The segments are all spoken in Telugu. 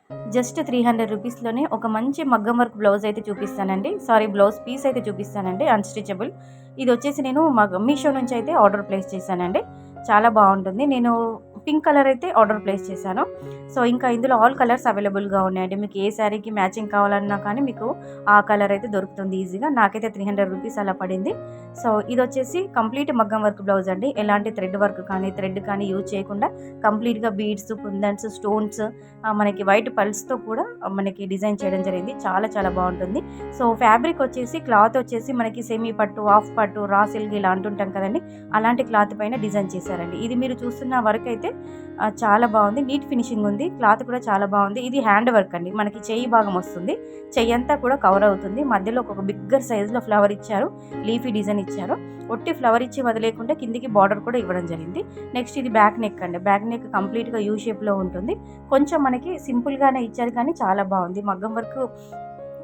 జస్ట్ 300 రూపీస్‌లోనే ఒక మంచి మగ్గం వర్క్ బ్లౌజ్ అయితే చూపిస్తానండి. సారీ, బ్లౌజ్ పీస్ అయితే చూపిస్తానండి అన్‌స్టిచబుల్. ఇదొచ్చేసి నేను మీషో నుంచి అయితే ఆర్డర్ ప్లేస్ చేశానండి. చాలా బావుంటుంది. నేను పింక్ కలర్ అయితే ఆర్డర్ ప్లేస్ చేశాను. సో, ఇంకా ఇందులో ఆల్ కలర్స్ అవైలబుల్‌గా ఉన్నాయండి. మీకు ఏ శారీకి మ్యాచింగ్ కావాలన్నా కానీ మీకు ఆ కలర్ అయితే దొరుకుతుంది ఈజీగా. నాకైతే 300 రూపీస్ అలా పడింది. సో, ఇదొచ్చేసి కంప్లీట్ మగ్గం వర్క్ బ్లౌజ్ అండి. ఎలాంటి థ్రెడ్ వర్క్ కానీ, థ్రెడ్ కానీ యూజ్ చేయకుండా కంప్లీట్‌గా బీడ్స్, కుందన్స్, స్టోన్స్, మనకి వైట్ పల్స్‌తో కూడా మనకి డిజైన్ చేయడం జరిగింది. చాలా చాలా బావుంటుంది. సో, ఫ్యాబ్రిక్ వచ్చేసి క్లాత్ వచ్చేసి మనకి సెమీ పట్టు, హాఫ్ పట్టు, రా సిల్క్ ఇలా అంటుంటాం కదండీ! అలాంటి క్లాత్ పైన డిజైన్ చేశారండి. ఇది మీరు చూస్తున్న వర్క్ అయితే చాలా బావుంది. నీట్ ఫినిషింగ్ ఉంది. క్లాత్ కూడా చాలా బావుంది. ఇది హ్యాండ్ వర్క్ అండి. మనకి చెయ్యి భాగం వస్తుంది. చెయ్యంతా కూడా కవర్ అవుతుంది. మధ్యలో ఒక బిగ్గర్ సైజ్‌లో ఫ్లవర్ ఇచ్చారు. లీఫీ డిజైన్ ఇచ్చారు. ఒట్టి ఫ్లవర్ ఇచ్చి వదిలేయకుండా కిందికి బార్డర్ కూడా ఇవ్వడం జరిగింది. నెక్స్ట్ ఇది బ్యాక్ నెక్ అండి. బ్యాక్ నెక్ కంప్లీట్‌గా యూ షేప్‌లో ఉంటుంది. కొంచెం మనకి సింపుల్‌గానే ఇచ్చారు కానీ చాలా బావుంది. మగ్గం వర్క్.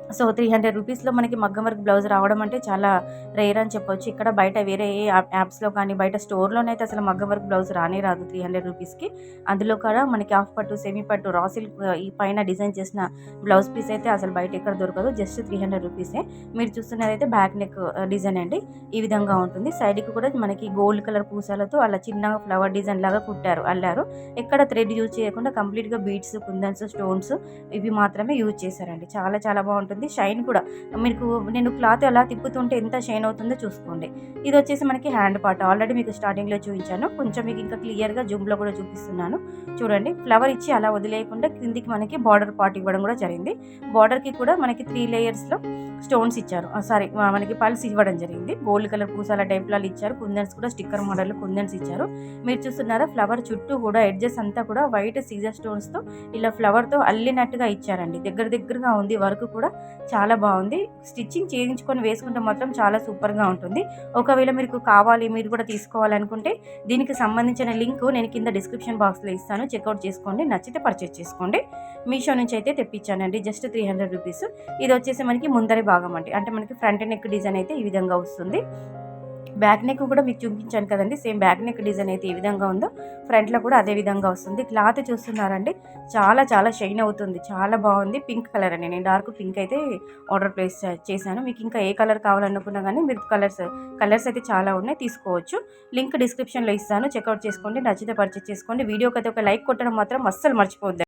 సో, 300 రూపీస్‌లో మనకి మగ్గం వర్క్ బ్లౌజ్ రావడం అంటే చాలా రేర్ అని చెప్పొచ్చు. ఇక్కడ బయట వేరే ఏ యాప్స్‌లో కానీ, బయట స్టోర్‌లోనైతే అసలు మగ్గం వర్క్ బ్లౌజ్ రానే రాదు 300 రూపీస్‌కి. అందులో కూడా మనకి హాఫ్ పట్టు, సెమీ పట్టు, రా సిల్క్ ఈ పైన డిజైన్ చేసిన బ్లౌజ్ పీస్ అయితే అసలు బయట ఎక్కడ దొరకదు. జస్ట్ 300 రూపీసే. మీరు చూస్తున్నదైతే బ్యాక్ నెక్ డిజైన్ అండి. ఈ విధంగా ఉంటుంది. సైడ్‌కి కూడా మనకి గోల్డ్ కలర్ పూసలతో అలా చిన్నగా ఫ్లవర్ డిజైన్ లాగా కుట్టారు, అల్లారు. ఎక్కడ థ్రెడ్ యూజ్ చేయకుండా కంప్లీట్‌గా బీడ్స్, కుందన్స్, స్టోన్స్ ఇవి మాత్రమే యూజ్ చేశారండి. చాలా చాలా బావుంటుంది. షైన్ కూడా మీకు నేను క్లాత్ ఎలా తిప్పుతుంటే ఎంత షైన్ అవుతుందో చూసుకోండి. ఇదొచ్చేసి మనకి హ్యాండ్ పార్ట్. ఆల్రెడీ మీకు స్టార్టింగ్‌లో చూపించాను. కొంచెం మీకు ఇంకా క్లియర్‌గా జూమ్‌లో కూడా చూపిస్తున్నాను. చూడండి, ఫ్లవర్ ఇచ్చి అలా వదిలేయకుండా కిందికి మనకి బార్డర్ పార్ట్ ఇవ్వడం కూడా జరిగింది. బార్డర్‌కి కూడా మనకి 3 లేయర్స్‌లో స్టోన్స్ ఇచ్చారు. సారీ, మనకి పల్స్ ఇవ్వడం జరిగింది. గోల్డ్ కలర్ పూసల టైప్‌లో ఇచ్చారు. కుందన్స్ కూడా స్టిక్కర్ మోడల్‌లో కుందన్స్ ఇచ్చారు. మీరు చూస్తున్నారా, ఫ్లవర్ చుట్టూ కూడా ఎడ్జెస్ అంతా కూడా వైట్ సీజర్ స్టోన్స్‌తో ఇలా ఫ్లవర్‌తో అల్లినట్టుగా ఇచ్చారండి. దగ్గర దగ్గరగా ఉంది వర్క్ కూడా. చాలా బావుంది. స్టిచ్చింగ్ చేయించుకొని వేసుకుంటే మాత్రం చాలా సూపర్‌గా ఉంటుంది. ఒకవేళ మీకు కావాలి, మీరు కూడా తీసుకోవాలనుకుంటే దీనికి సంబంధించిన లింక్ నేను కింద డిస్క్రిప్షన్ బాక్స్‌లో ఇస్తాను. చెక్‌ఔట్ చేసుకోండి. నచ్చితే పర్చేజ్ చేసుకోండి. మీషో నుంచి అయితే తెప్పించానండి. Just 300 rupees. ఇదొచ్చేసి మనకి ముందరి భాగం అండి. అంటే మనకి ఫ్రంట్ నెక్ డిజైన్ అయితే ఈ విధంగా వస్తుంది. బ్యాక్ నెక్ కూడా మీకు చూపించాను కదండీ! సేమ్ బ్యాక్ నెక్ డిజైన్ అయితే ఏ విధంగా ఉందో ఫ్రంట్‌లో కూడా అదే విధంగా వస్తుంది. క్లాత్ చూస్తున్నారండి, చాలా చాలా షైన్ అవుతుంది. చాలా బావుంది. పింక్ కలర్ అండి. నేను డార్క్ పింక్ అయితే ఆర్డర్ ప్లేస్ చేశాను. మీకు ఇంకా ఏ కలర్ కావాలనుకున్నా గానీ మీరు కలర్స్ అయితే చాలా ఉన్నాయి, తీసుకోవచ్చు. లింక్ డిస్క్రిప్షన్‌లో ఇస్తాను. చెక్‌ఔట్ చేసుకోండి. నచ్చితే పర్చేజ్ చేసుకోండి. వీడియోకైతే ఒక లైక్ కొట్టడం మాత్రం అస్సలు మర్చిపోవద్దండి.